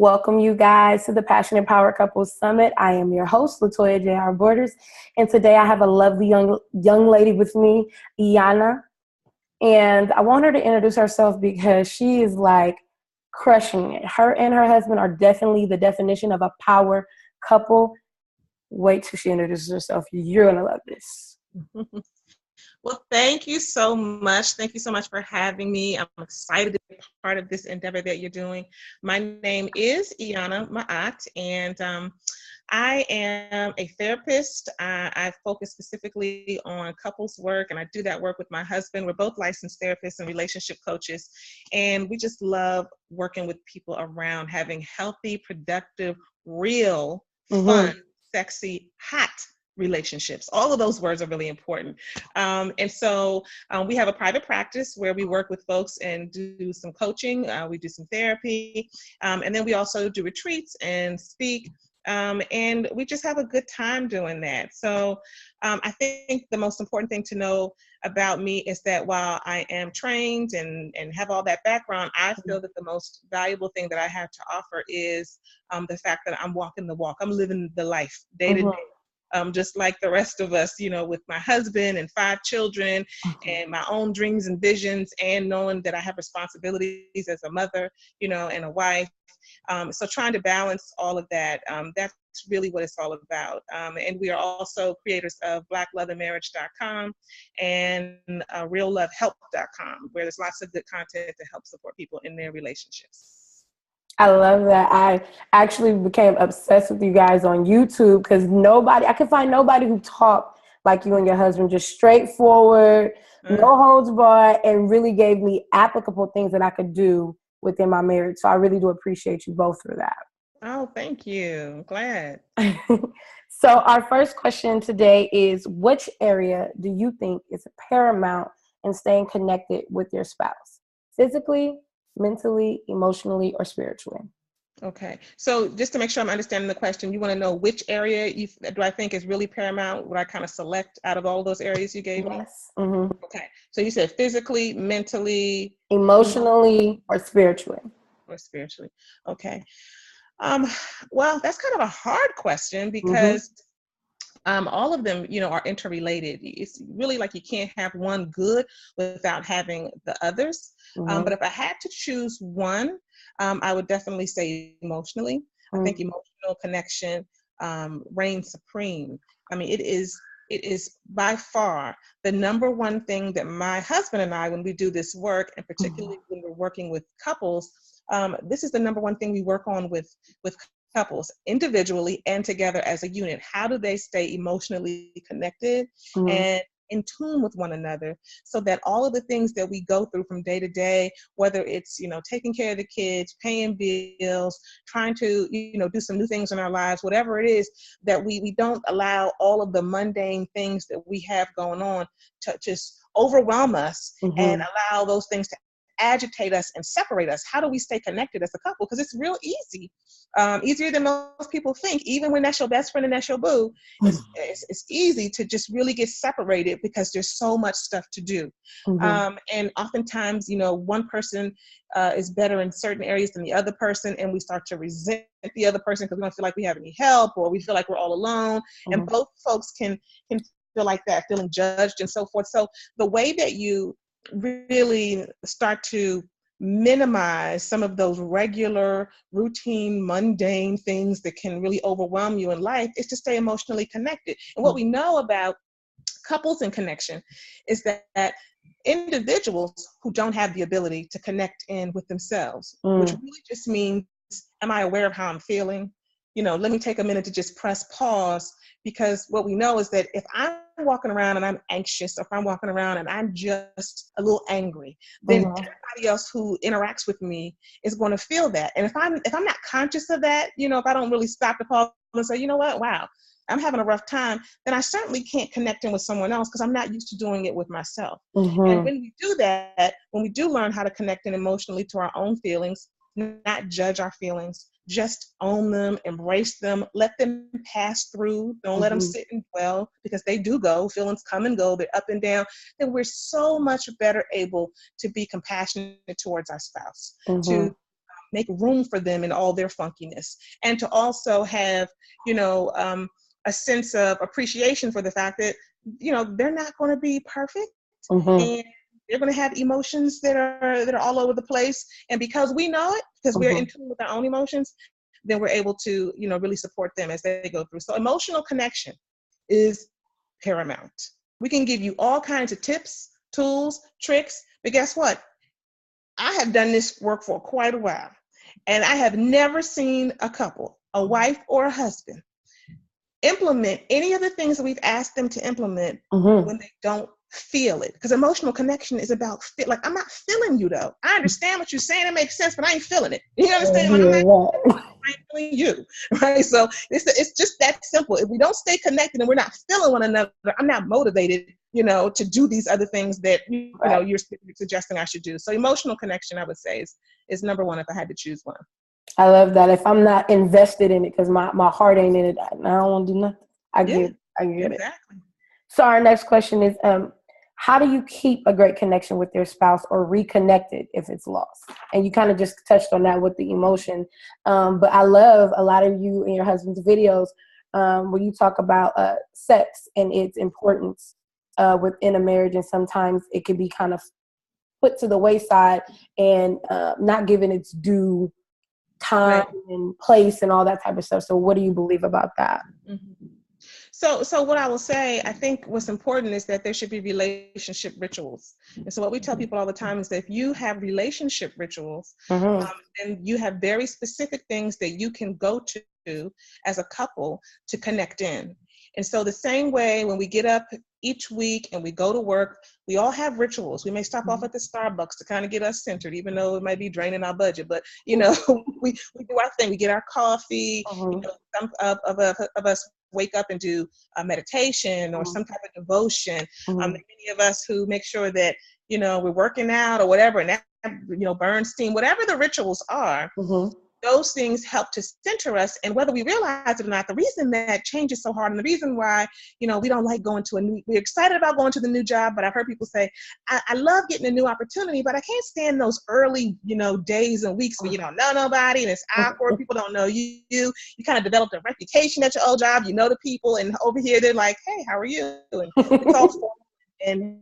Welcome you guys to the Passionate Power Couples Summit. I am your host, Latoya J.R. Borders, and today I have a lovely young lady with me, Iana, and I want her to introduce herself because she is like crushing it. Her and her husband are definitely the definition of a power couple. Wait till she introduces herself. You're going to love this. Well, thank you so much. Thank you so much for having me. I'm excited to be part of this endeavor that you're doing. My name is Iana Ma'at, and I am a therapist. I focus specifically on couples work, and I do that work with my husband. We're both licensed therapists and relationship coaches, and we just love working with people around having healthy, productive, real, fun, sexy, hot relationships. All of those words are really important. And so we have a private practice where we work with folks and do some coaching. We do some therapy. And then we also do retreats and speak. And we just have a good time doing that. So I think the most important thing to know about me is that while I am trained and have all that background, I feel that the most valuable thing that I have to offer is the fact that I'm walking the walk. I'm living the life day to day. Just like the rest of us, with my husband and 5 children and my own dreams and visions, and knowing that I have responsibilities as a mother, and a wife. So trying to balance all of that, that's really what it's all about. And we are also creators of blackloveandmarriage.com and reallovehelp.com, where there's lots of good content to help support people in their relationships. I love that. I actually became obsessed with you guys on YouTube because I could find nobody who talked like you and your husband, just straightforward, no holds barred, and really gave me applicable things that I could do within my marriage. So I really do appreciate you both for that. Oh, thank you. I'm glad. So our first question today is, which area do you think is paramount in staying connected with your spouse? Physically, mentally, emotionally, or spiritually? Okay. So just to make sure I'm understanding the question, you want to know which area do I think is really paramount? Would I kind of select out of all those areas you gave me? Yes. Mm-hmm. Okay. So you said physically, mentally, emotionally, or spiritually? Or spiritually. Okay. Well, that's kind of a hard question because all of them, are interrelated. It's really like you can't have one good without having the others. But if I had to choose one, I would definitely say emotionally. I think emotional connection reigns supreme. I mean, it is by far the number one thing that my husband and I, when we do this work, and particularly when we're working with couples, this is the number one thing we work on with couples individually and together as a unit. How do they stay emotionally connected and in tune with one another, so that all of the things that we go through from day to day, whether it's, taking care of the kids, paying bills, trying to, do some new things in our lives, whatever it is, that we don't allow all of the mundane things that we have going on to just overwhelm us and allow those things to agitate us and separate us. How do we stay connected as a couple? Because it's real easy, easier than most people think. Even when that's your best friend and that's your boo, it's easy to just really get separated because there's so much stuff to do. And oftentimes, one person is better in certain areas than the other person, and we start to resent the other person because we don't feel like we have any help, or we feel like we're all alone. And both folks can feel like that, feeling judged and so forth. So the way that you really start to minimize some of those regular, routine, mundane things that can really overwhelm you in life is to stay emotionally connected. And what we know about couples and connection is that individuals who don't have the ability to connect in with themselves, which really just means, am I aware of how I'm feeling? Let me take a minute to just press pause, because what we know is that if I'm walking around and I'm anxious, or if I'm walking around and I'm just a little angry, then everybody else who interacts with me is going to feel that. And if I'm not conscious of that, if I don't really stop to pause and say, you know what, wow, I'm having a rough time, then I certainly can't connect in with someone else because I'm not used to doing it with myself. And when we do that, when we do learn how to connect in emotionally to our own feelings, not judge our feelings, just own them, embrace them, let them pass through. Don't let them sit and dwell, because they do go. Feelings come and go. They're up and down. Then we're so much better able to be compassionate towards our spouse, to make room for them in all their funkiness, and to also have, a sense of appreciation for the fact that, they're not going to be perfect, Mm-hmm. and they're going to have emotions that are all over the place. And because we know it, because we're in tune with our own emotions, then we're able to, really support them as they go through. So emotional connection is paramount. We can give you all kinds of tips, tools, tricks, but guess what? I have done this work for quite a while, and I have never seen a couple, a wife or a husband, implement any of the things that we've asked them to implement when they don't feel it. Because emotional connection is about like, I'm not feeling you though. I understand what you're saying, it makes sense, but I ain't feeling it. You understand? Like, I'm feeling you, right? So it's just that simple. If we don't stay connected and we're not feeling one another, I'm not motivated, to do these other things that you're suggesting I should do. So emotional connection, I would say, is number one if I had to choose one. I love that. If I'm not invested in it, because my heart ain't in it, I don't want to do nothing. I get Exactly. it. So our next question is, how do you keep a great connection with your spouse or reconnect it if it's lost? And you kind of just touched on that with the emotion. But I love a lot of you and your husband's videos where you talk about sex and its importance within a marriage. And sometimes it can be kind of put to the wayside and not given its due time and place and all that type of stuff. So what do you believe about that? Mm-hmm. So what I will say, I think what's important is that there should be relationship rituals. And so what we tell people all the time is that if you have relationship rituals, then you have very specific things that you can go to as a couple to connect in. And so the same way when we get up each week and we go to work, we all have rituals. We may stop off at the Starbucks to kind of get us centered, even though it might be draining our budget. But, we do our thing. We get our coffee. Some of us wake up and do a meditation or some type of devotion. Many of us who make sure that, we're working out or whatever, and that, burn steam, whatever the rituals are. Those things help to center us. And whether we realize it or not, the reason that change is so hard and the reason why, we don't like we're excited about going to the new job, but I've heard people say, I love getting a new opportunity, but I can't stand those early, days and weeks where you don't know nobody and it's awkward. People don't know you. You kind of developed a reputation at your old job. You know the people, and over here they're like, hey, how are you? And it's all formal and,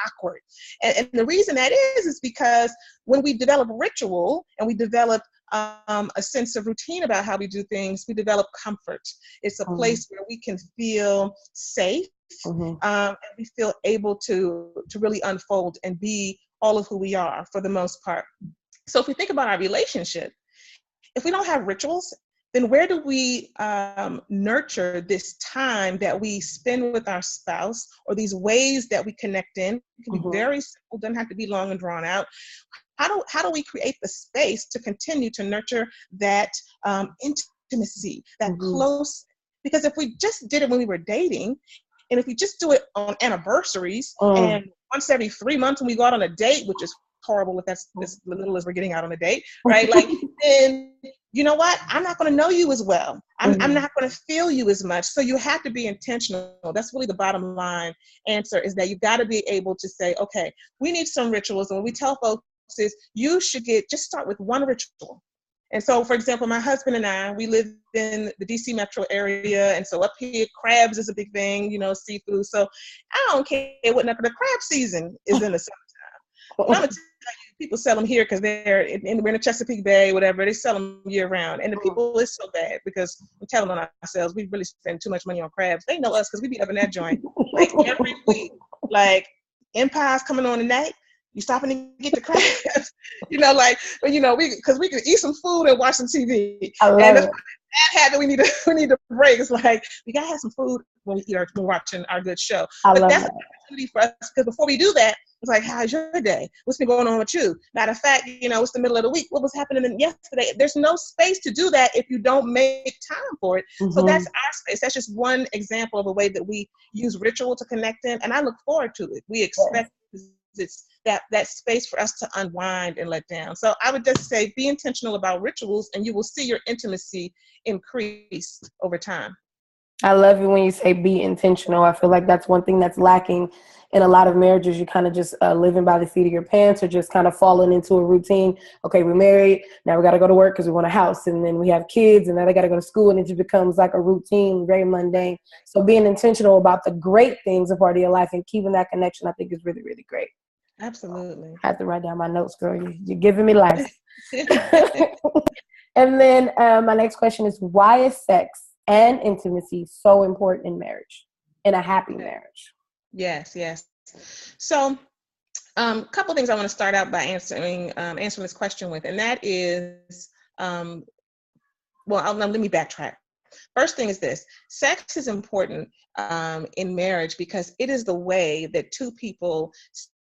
awkward. And the reason that is because when we develop a ritual and we develop a sense of routine about how we do things, we develop comfort. It's a place where we can feel safe, and we feel able to really unfold and be all of who we are for the most part. So if we think about our relationship, if we don't have rituals, then where do we nurture this time that we spend with our spouse, or these ways that we connect in? It can be very simple, doesn't have to be long and drawn out. How do we create the space to continue to nurture that intimacy, that close? Because if we just did it when we were dating, and if we just do it on anniversaries and once every 3 months when we go out on a date, which is horrible if that's as little as we're getting out on a date, right? Like, then you know what? I'm not going to know you as well. I'm not going to feel you as much. So you have to be intentional. That's really the bottom line answer, is that you've got to be able to say, okay, we need some rituals. And when we tell folks is you should just start with one ritual. And so, for example, my husband and I, we live in the DC metro area. And so up here, crabs is a big thing, seafood. So I don't care what number the crab season is in the summertime. But I'm going to tell you, people sell them here because we're in the Chesapeake Bay, whatever. They sell them year round. And the people is so bad because we're telling on ourselves, we really spend too much money on crabs. They know us because we be up in that joint like every week. Like Empire's coming on tonight. You stopping to get the crabs, because we can eat some food and watch some TV. And that's that habit we need to break. It's like, we gotta have some food when we're watching our good show. But that's an opportunity for us, because before we do that, it's like, how's your day? What's been going on with you? Matter of fact, it's the middle of the week. What was happening yesterday? There's no space to do that if you don't make time for it. So that's our space. That's just one example of a way that we use ritual to connect in, and I look forward to it. We expect it's that space for us to unwind and let down. So I would just say, be intentional about rituals, and you will see your intimacy increase over time. I love it when you say be intentional. I feel like that's one thing that's lacking in a lot of marriages. You kind of just living by the seat of your pants, or just kind of falling into a routine. Okay, we're married. Now we got to go to work because we want a house. And then we have kids, and now they got to go to school. And it just becomes like a routine, very mundane. So being intentional about the great things of part of your life and keeping that connection, I think is really, really great. Absolutely. I have to write down my notes, girl. You're giving me life. And then my next question is, why is sex and intimacy so important in marriage, in a happy marriage? Yes, yes. So, couple things I want to start out by answering this question with, and that is, let me backtrack. First thing is this: sex is important in marriage because it is the way that two people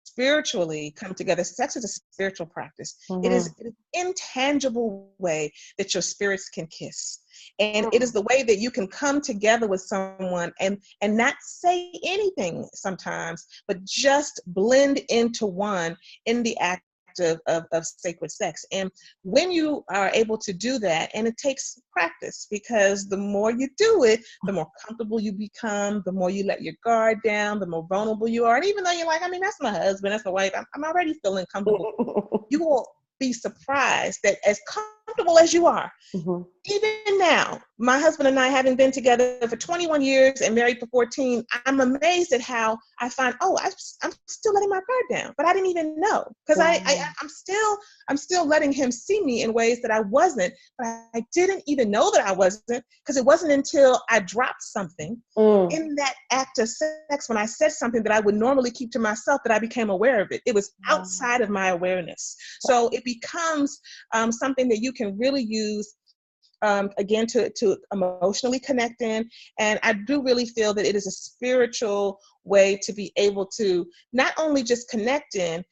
spiritually come together. Sex is a spiritual practice. Mm-hmm. It is an intangible way that your spirits can kiss. And it is the way that you can come together with someone and not say anything sometimes, but just blend into one in the act of sacred sex. And when you are able to do that, and it takes practice, because the more you do it, the more comfortable you become, the more you let your guard down, the more vulnerable you are. And even though you're like, I mean, that's my husband, that's my wife, I'm already feeling comfortable. You will be surprised that as comfortable as you are, mm-hmm. even now, my husband and I, having been together for 21 years and married for 14, I'm amazed at how I find, I'm still letting my guard down, but I didn't even know, because I'm still letting him see me in ways that I wasn't, but I didn't even know that I wasn't, because it wasn't until I dropped something in that act of sex, when I said something that I would normally keep to myself, that I became aware of it. It was outside of my awareness. So it becomes something that you can really use again, to emotionally connect in. And I do really feel that it is a spiritual way to be able to not only just connect in,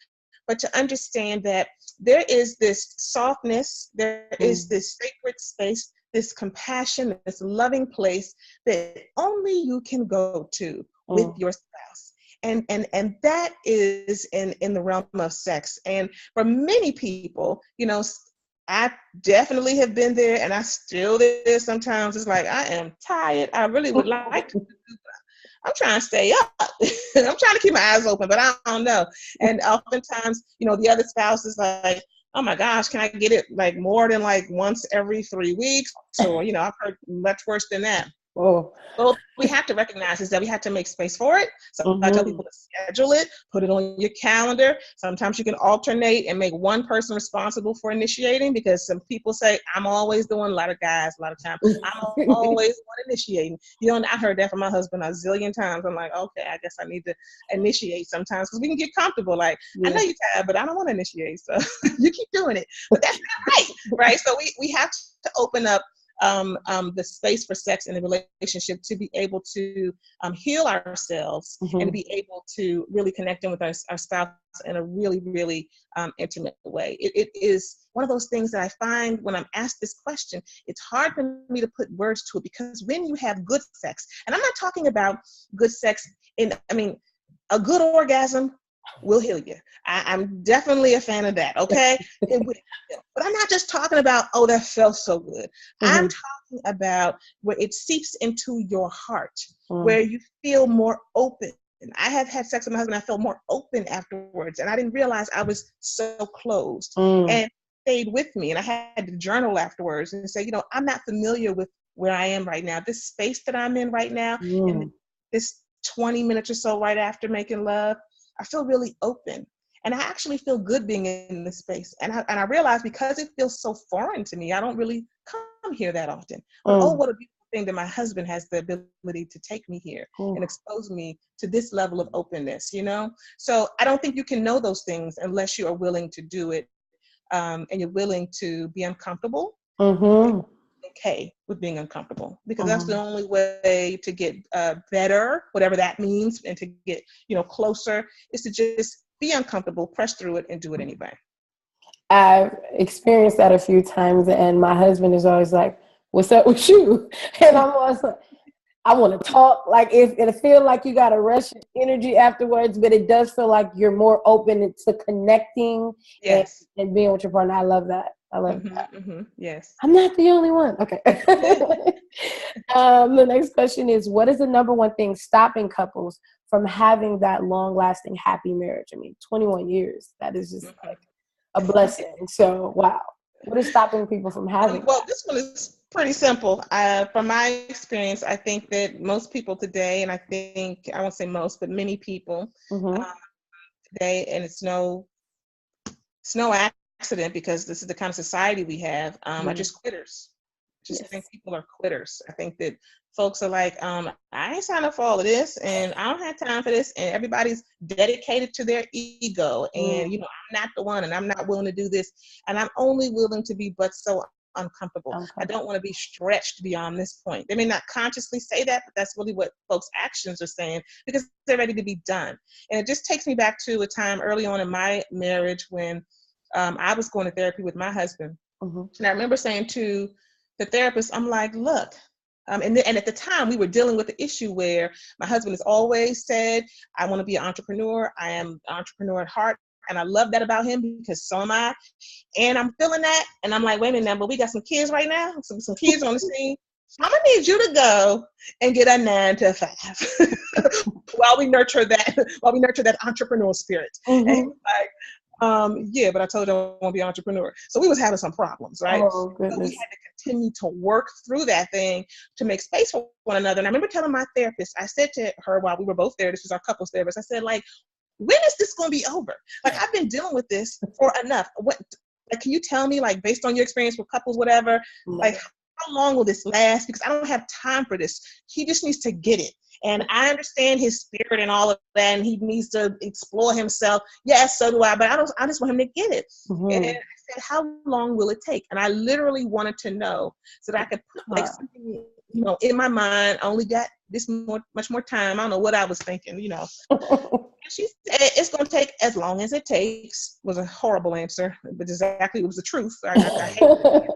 but to understand that there is this softness, there is this sacred space, this compassion, this loving place that only you can go to with your spouse. And that is in the realm of sex. And for many people, I definitely have been there, and I still there sometimes. It's like, I am tired. I really would like to do that. I'm trying to stay up. I'm trying to keep my eyes open, but I don't know. And oftentimes, the other spouse is like, oh my gosh, can I get it like more than like once every 3 weeks? Or, I've heard much worse than that. Oh. Well, we have to recognize is that we have to make space for it. So I tell people to schedule it, put it on your calendar. Sometimes you can alternate and make one person responsible for initiating, because some people say, I'm always the one, a lot of guys, a lot of times, I'm always the one initiating. I heard that from my husband a zillion times. I'm like, okay, I guess I need to initiate sometimes, because we can get comfortable. Like, I know you're tired, but I don't want to initiate. So you keep doing it. But that's not right, right? So we have to open up the space for sex in a relationship to be able to heal ourselves and to be able to really connect in with our spouse in a really, really intimate way. It is one of those things that I find when I'm asked this question, it's hard for me to put words to it, because when you have good sex, and I'm not talking about good sex a good orgasm will heal you. I'm definitely a fan of that, okay? It would heal. But I'm not just talking about, that felt so good. I'm talking about where it seeps into your heart, where you feel more open. And I have had sex with my husband, I felt more open afterwards, and I didn't realize I was so closed. And stayed with me, and I had to journal afterwards and say, I'm not familiar with where I am right now. This space that I'm in right now, and this 20 minutes or so right after making love, I feel really open, and I actually feel good being in this space. And I realize, because it feels so foreign to me, I don't really come here that often. But what a beautiful thing that my husband has the ability to take me here and expose me to this level of openness, So I don't think you can know those things unless you are willing to do it, and you're willing to be uncomfortable. Okay with being uncomfortable, because that's the only way to get better, whatever that means, and to get closer, is to just be uncomfortable, press through it, and do it anyway. I've experienced that a few times, and my husband is always like, what's up with you? And I'm always like, I want to talk. Like, it feels like you got to rush your energy afterwards, but it does feel like you're more open to connecting and being with your partner. I love that. I love that. Mm-hmm, mm-hmm, yes. I'm not the only one. Okay. The next question is, what is the number one thing stopping couples from having that long-lasting, happy marriage? I mean, 21 years. That is just like a blessing. So, wow. What is stopping people from having Well, that? this one is pretty simple. From my experience, I think that most people today, and I think, I won't say most, but many people Mm-hmm. um, today, and it's no accident because this is the kind of society we have, are Mm-hmm. just quitters. Just think Yes. people are quitters. I think that folks are like, I ain't signed up for all of this, and I don't have time for this, and everybody's dedicated to their ego, Mm. and I'm not the one, and I'm not willing to do this, and I'm only willing to be but so uncomfortable. I don't Uncomfortable. want to be stretched beyond this point. They may not consciously say that, but that's really what folks' actions are saying because they're ready to be done. And it just takes me back to a time early on in my marriage when I was going to therapy with my husband. Mm-hmm. And I remember saying to the therapist, I'm like, look, and at the time we were dealing with the issue where my husband has always said, I want to be an entrepreneur. I am an entrepreneur at heart. And I love that about him because so am I. And I'm feeling that. And I'm like, wait a minute now, but we got some kids right now, some kids on the scene. I'm gonna need you to go and get a 9 to 5 while we nurture that entrepreneurial spirit. And he Mm-hmm. was like, yeah, but I told you I want to be an entrepreneur. So we was having some problems, right? Oh, So we goodness. had to continue to work through that thing to make space for one another. And I remember telling my therapist, I said to her while we were both there, this was our couples therapist, I said, like, when is this going to be over? Like, I've been dealing with this for enough. What, like, can you tell me, like, based on your experience with couples, whatever, No. like, how long will this last? Because I don't have time for this. He just needs to get it. And I understand his spirit and all of that, and he needs to explore himself. Yes, so do I, but I just want him to get it. And Mm-hmm. I said, how long will it take? And I literally wanted to know so that I could put like something, in my mind. I only got much more time. I don't know what I was thinking. And she said, it's going to take as long as it takes. Was a horrible answer, but exactly, it was the truth. I hate it.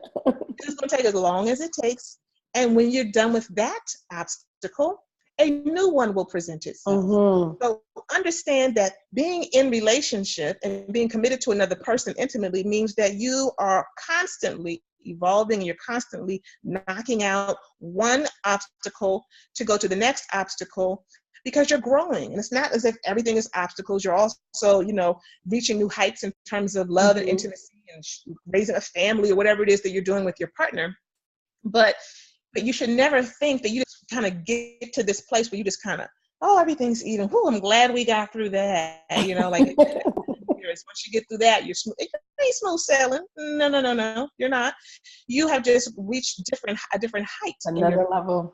It's going to take as long as it takes. And when you're done with that obstacle, a new one will present itself. Mm-hmm. So understand that being in relationship and being committed to another person intimately means that you are constantly evolving. You're constantly knocking out one obstacle to go to the next obstacle because you're growing. And it's not as if everything is obstacles. You're also, reaching new heights in terms of love and Mm-hmm. intimacy and raising a family or whatever it is that you're doing with your partner. But you should never think that you just kind of get to this place where you just kind of, oh, everything's even. Whew, I'm glad we got through that. Like once you get through that, you ain't smooth sailing. No, you're not. You have just reached a different height in your. Another level.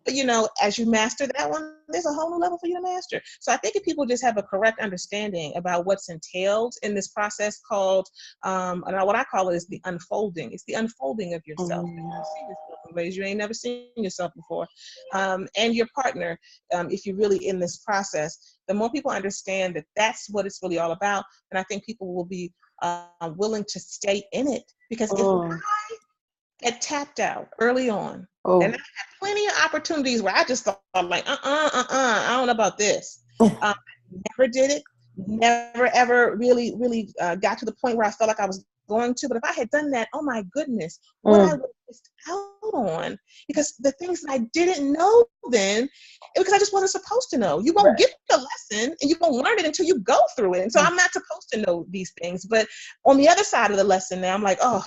But as you master that one, there's a whole new level for you to master. So I think if people just have a correct understanding about what's entailed in this process called, and what I call it is the unfolding. It's the unfolding of yourself. Mm-hmm. You see yourself in ways you ain't never seen yourself before, and your partner. If you're really in this process, the more people understand that that's what it's really all about, then I think people will be willing to stay in it. Because if get tapped out early on. And I Oh. had plenty of opportunities where I just thought like, I don't know about this. Never did it. Never ever really, really got to the point where I felt like I was going to. But if I had done that, oh my goodness, what I would have missed out on. Because the things that I didn't know then, because I just wasn't supposed to know. You won't get the lesson and you won't learn it until you go through it. And so I'm not supposed to know these things. But on the other side of the lesson now, I'm like, oh,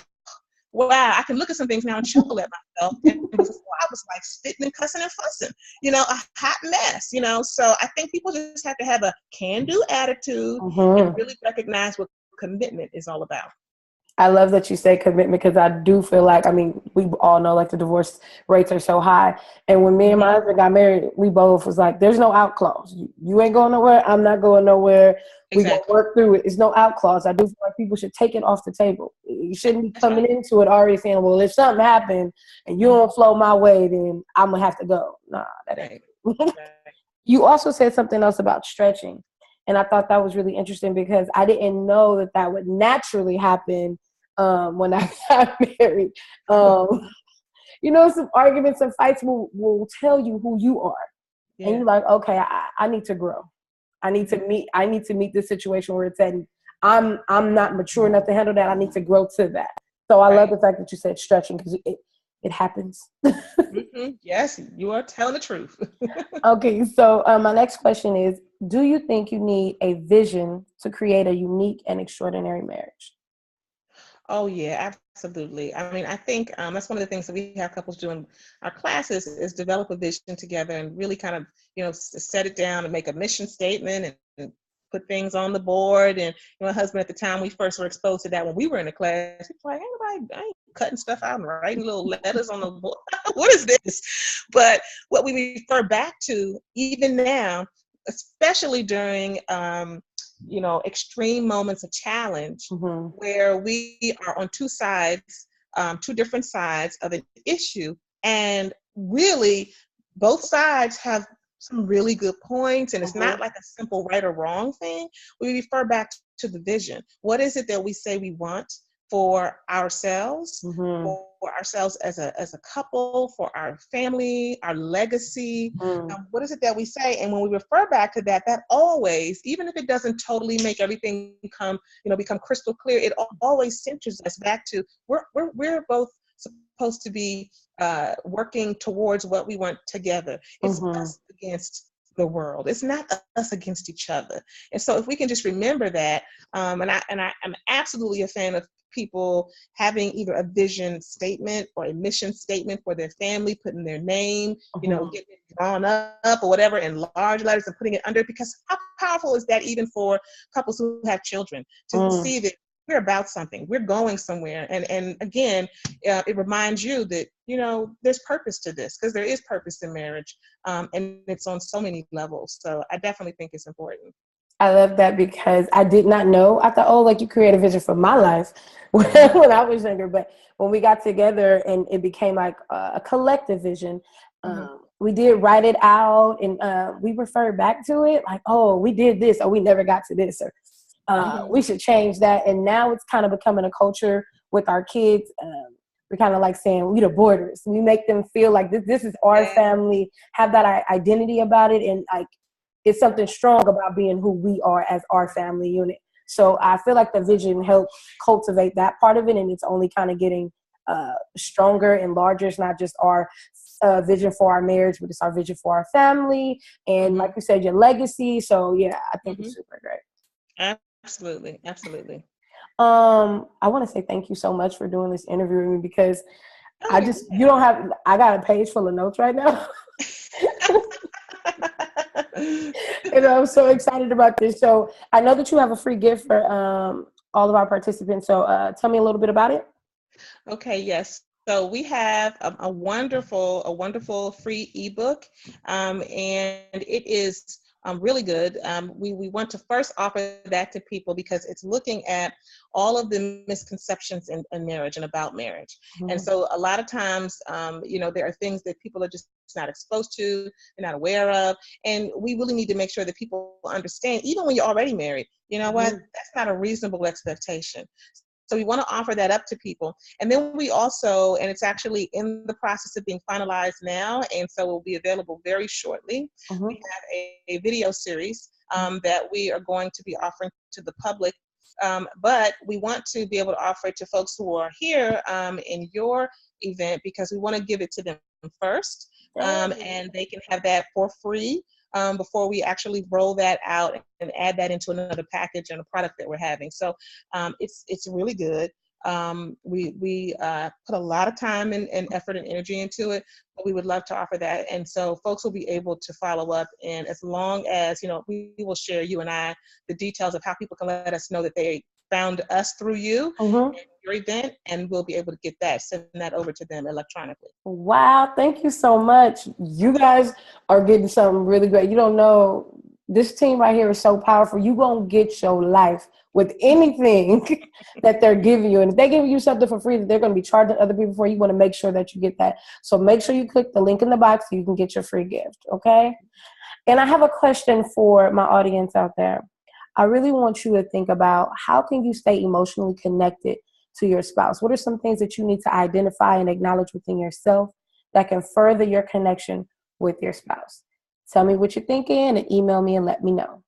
wow, I can look at some things now and chuckle at myself. And before I was like spitting and cussing and fussing, a hot mess, So I think people just have to have a can-do attitude and Mm-hmm. really recognize what commitment is all about. I love that you say commitment because I do feel like, we all know like the divorce rates are so high. And when me and my husband got married, we both was like, there's no out clause. You ain't going nowhere. I'm not going nowhere. We gonna Exactly. work through it. It's no out clause. I do feel like people should take it off the table. You shouldn't be That's coming right. into it already saying, well, if something happened and you don't flow my way, then I'm going to have to go. Nah, that ain't. Right. Right. You also said something else about stretching. And I thought that was really interesting because I didn't know that would naturally happen when I got married. Some arguments and fights will tell you who you are. And Yeah. you're like, okay, I need to grow. I need to meet this situation where it's at. I'm not mature enough to handle that. I need to grow to that. So I love Right. the fact that you said stretching because it happens. Yes, you are telling the truth. Okay, so my next question is, do you think you need a vision to create a unique and extraordinary marriage? Oh yeah, absolutely. I mean, I think that's one of the things that we have couples do in our classes is develop a vision together and really kind of, set it down and make a mission statement and put things on the board. And my husband at the time we first were exposed to that when we were in the class, he was like, "Ain't nobody, I ain't cutting stuff out and writing little letters on the board. What is this?" But what we refer back to even now, especially during extreme moments of challenge Mm-hmm. where we are on two sides, two different sides of an issue. And really, both sides have some really good points. And it's not Mm-hmm. like a simple right or wrong thing. We refer back to the vision. What is it that we say we want for ourselves? Mm-hmm. For ourselves as a couple, for our family, our legacy, Mm-hmm. what is it that we say? And when we refer back to that, that always, even if it doesn't totally make everything become crystal clear, it always centers us back to we're both supposed to be working towards what we want together. It's Mm-hmm. us against the world. It's not us against each other. And so if we can just remember that, I'm absolutely a fan of people having either a vision statement or a mission statement for their family, putting their name, Mm-hmm. getting it drawn up or whatever in large letters and putting it under, because how powerful is that even for couples who have children to Mm. see that we're about something, we're going somewhere. And again, it reminds you that, there's purpose to this, because there is purpose in marriage, and it's on so many levels. So I definitely think it's important. I love that because I did not know. I thought, oh, like you create a vision for my life Mhm. when I was younger. But when we got together and it became like a collective vision, Mhm. we did write it out and we referred back to it like, oh, we did this or we never got to this or Mhm. we should change that. And now it's kind of becoming a culture with our kids. We're kind of like saying we the borders. We make them feel like this is our Yeah. family, have that identity about it, and like it's something strong about being who we are as our family unit. So I feel like the vision helps cultivate that part of it, and it's only kind of getting stronger and larger. It's not just our vision for our marriage, but it's our vision for our family, and like Mhm. you said, your legacy. So yeah, I think it's Mhm. super great. Absolutely. Absolutely. I want to say thank you so much for doing this interview with me because Oh you don't have, I got a page full of notes right now. yeah. And I'm so excited about this. So I know that you have a free gift for all of our participants. So tell me a little bit about it. Okay, yes. So we have a wonderful free ebook, and it is really good. We want to first offer that to people because it's looking at all of the misconceptions in marriage and about marriage. And Mhm. so a lot of times, there are things that people are just not exposed to, they're not aware of, and we really need to make sure that people understand, even when you're already married, you know what, Mhm. that's not a reasonable expectation. So we want to offer that up to people. And then we also, and it's actually in the process of being finalized now, and so it will be available very shortly. We Mhm. have a video series that we are going to be offering to the public. But we want to be able to offer it to folks who are here in your event because we want to give it to them first. Dang. And they can have that for free before we actually roll that out and add that into another package and a product that we're having. So it's really good. We put a lot of time and effort and energy into it, but we would love to offer that. And so folks will be able to follow up. And as long as, we will share, you and I, the details of how people can let us know that they found us through you Mhm. and your event, and we'll be able to get that, send that over to them electronically. Wow, thank you so much. You guys are getting something really great. You don't know, this team right here is so powerful. You won't get your life with anything that they're giving you. And if they're giving you something for free that they're going to be charging other people for, you want to make sure that you get that. So make sure you click the link in the box so you can get your free gift, okay? And I have a question for my audience out there. I really want you to think about how can you stay emotionally connected to your spouse? What are some things that you need to identify and acknowledge within yourself that can further your connection with your spouse? Tell me what you're thinking and email me and let me know.